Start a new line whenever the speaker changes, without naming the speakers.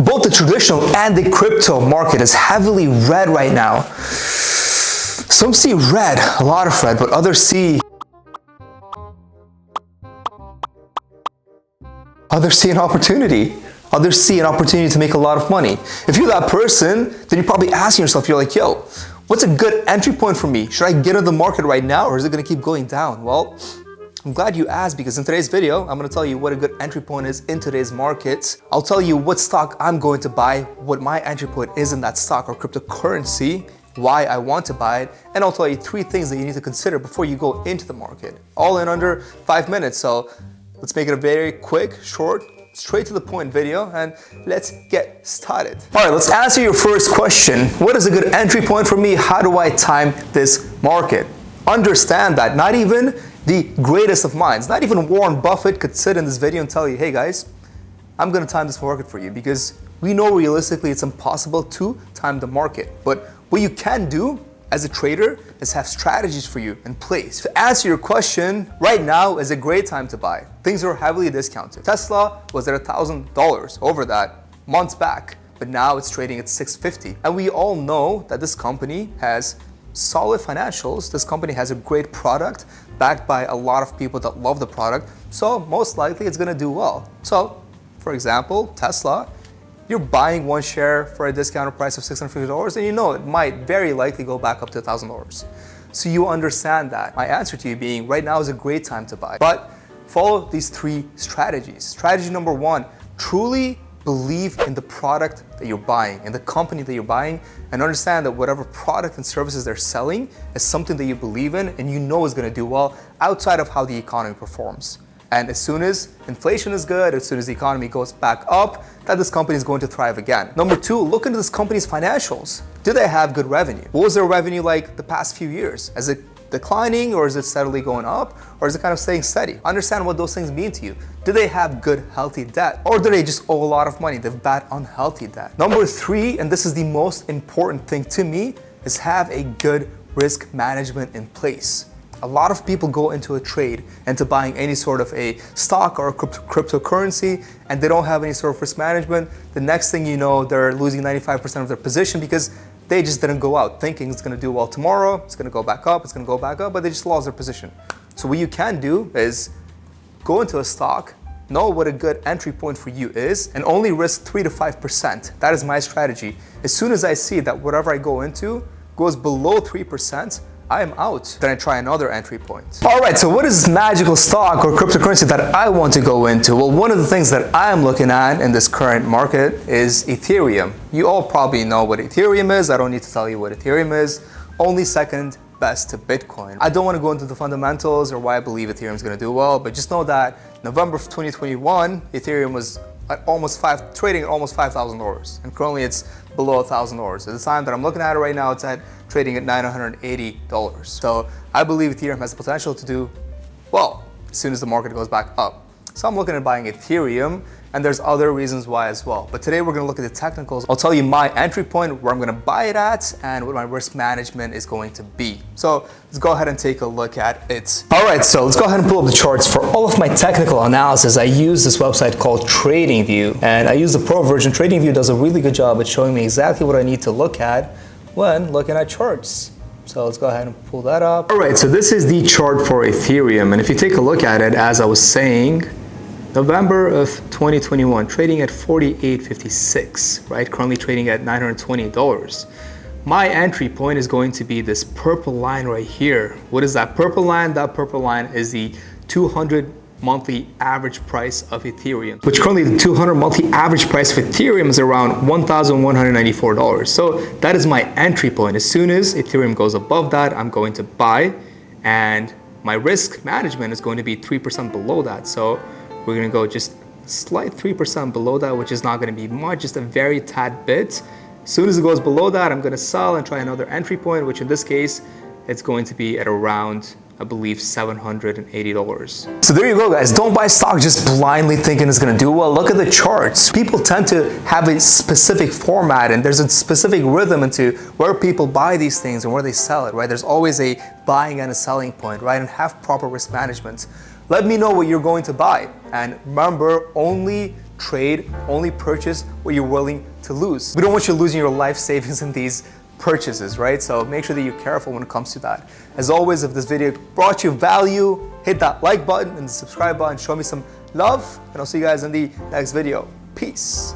Both the traditional and the crypto market is heavily red right now. Some see red, a lot of red, but others see an opportunity. Others see an opportunity to make a lot of money. If you're that person, then you're probably asking yourself, you're like, yo, what's a good entry point for me? Should I get into the market right now, or is it gonna keep going down? Well, I'm glad you asked, because in today's video, I'm gonna tell you what a good entry point is in today's market. I'll tell you what stock I'm going to buy, what my entry point is in that stock or cryptocurrency, why I want to buy it, and I'll tell you 3 things that you need to consider before you go into the market. All in under 5 minutes, so let's make it a very quick, short, straight to the point video, and let's get started. All right, let's answer your first question. What is a good entry point for me? How do I time this market? Understand that not even the greatest of minds, not even Warren Buffett could sit in this video and tell you, hey guys, I'm gonna time this market for you, because we know realistically it's impossible to time the market. But what you can do as a trader is have strategies for you in place. To answer your question, right now is a great time to buy. Things are heavily discounted. Tesla was at $1,000 over that months back, but now it's trading at $650. And we all know that this company has solid financials. This company has a great product backed by a lot of people that love the product. So most likely it's gonna do well. So for example, Tesla, you're buying one share for a discounted price of $650, and you know it might very likely go back up to $1,000. So you understand that. My answer to you being, right now is a great time to buy. But follow these 3 strategies. Strategy number 1, truly believe in the product that you're buying, in the company that you're buying, and understand that whatever product and services they're selling is something that you believe in and you know is gonna do well outside of how the economy performs. And as soon as inflation is good, as soon as the economy goes back up, that this company is going to thrive again. Number 2, look into this company's financials. Do they have good revenue? What was their revenue like the past few years? Is it declining, or is it steadily going up, or is it kind of staying steady? Understand what those things mean to you. Do they have good, healthy debt, or do they just owe a lot of money? They've bad, unhealthy debt. Number 3, and this is the most important thing to me, is have a good risk management in place. A lot of people go into a trade, into buying any sort of a stock or a cryptocurrency, and they don't have any sort of risk management. The next thing you know, they're losing 95% of their position because they just didn't go out thinking it's gonna do well tomorrow, it's gonna go back up, it's gonna go back up, but they just lost their position. So what you can do is go into a stock, know what a good entry point for you is, and only risk 3 to 5%. That is my strategy. As soon as I see that whatever I go into goes below 3%, I am out. Then I try another entry point. All right, so what is this magical stock or cryptocurrency that I want to go into? Well, one of the things that I am looking at in this current market is Ethereum. You all probably know what Ethereum is. I don't need to tell you what Ethereum is. Only second best to Bitcoin. I don't want to go into the fundamentals or why I believe Ethereum is going to do well, but just know that November of 2021, Ethereum was at trading at almost $5,000, and currently it's below $1,000. At the time that I'm looking at it right now, it's trading at $980. So I believe Ethereum has the potential to do well as soon as the market goes back up. So I'm looking at buying Ethereum, and there's other reasons why as well. But today we're gonna look at the technicals. I'll tell you my entry point, where I'm gonna buy it at, and what my risk management is going to be. So let's go ahead and take a look at it. All right, so let's go ahead and pull up the charts. For all of my technical analysis, I use this website called TradingView, and I use the pro version. TradingView does a really good job at showing me exactly what I need to look at when looking at charts. So let's go ahead and pull that up. All right, so this is the chart for Ethereum, and if you take a look at it, as I was saying, November of 2021, trading at $48.56, right? Currently trading at $920. My entry point is going to be this purple line right here. What is that purple line? That purple line is the 200 monthly average price of Ethereum, which currently the 200 monthly average price of Ethereum is around $1,194. So that is my entry point. As soon as Ethereum goes above that, I'm going to buy, and my risk management is going to be 3% below that. So we're gonna go just slight 3% below that, which is not gonna be much, just a very tad bit. As soon as it goes below that, I'm gonna sell and try another entry point, which in this case, it's going to be at around, I believe, $780. So there you go, guys. Don't buy stock just blindly thinking it's gonna do well. Look at the charts. People tend to have a specific format, and there's a specific rhythm into where people buy these things and where they sell it, right? There's always a buying and a selling point, right? And have proper risk management. Let me know what you're going to buy. And remember, only trade, only purchase what you're willing to lose. We don't want you losing your life savings in these purchases, right? So make sure that you're careful when it comes to that. As always, if this video brought you value, hit that like button and the subscribe button, show me some love, and I'll see you guys in the next video. Peace.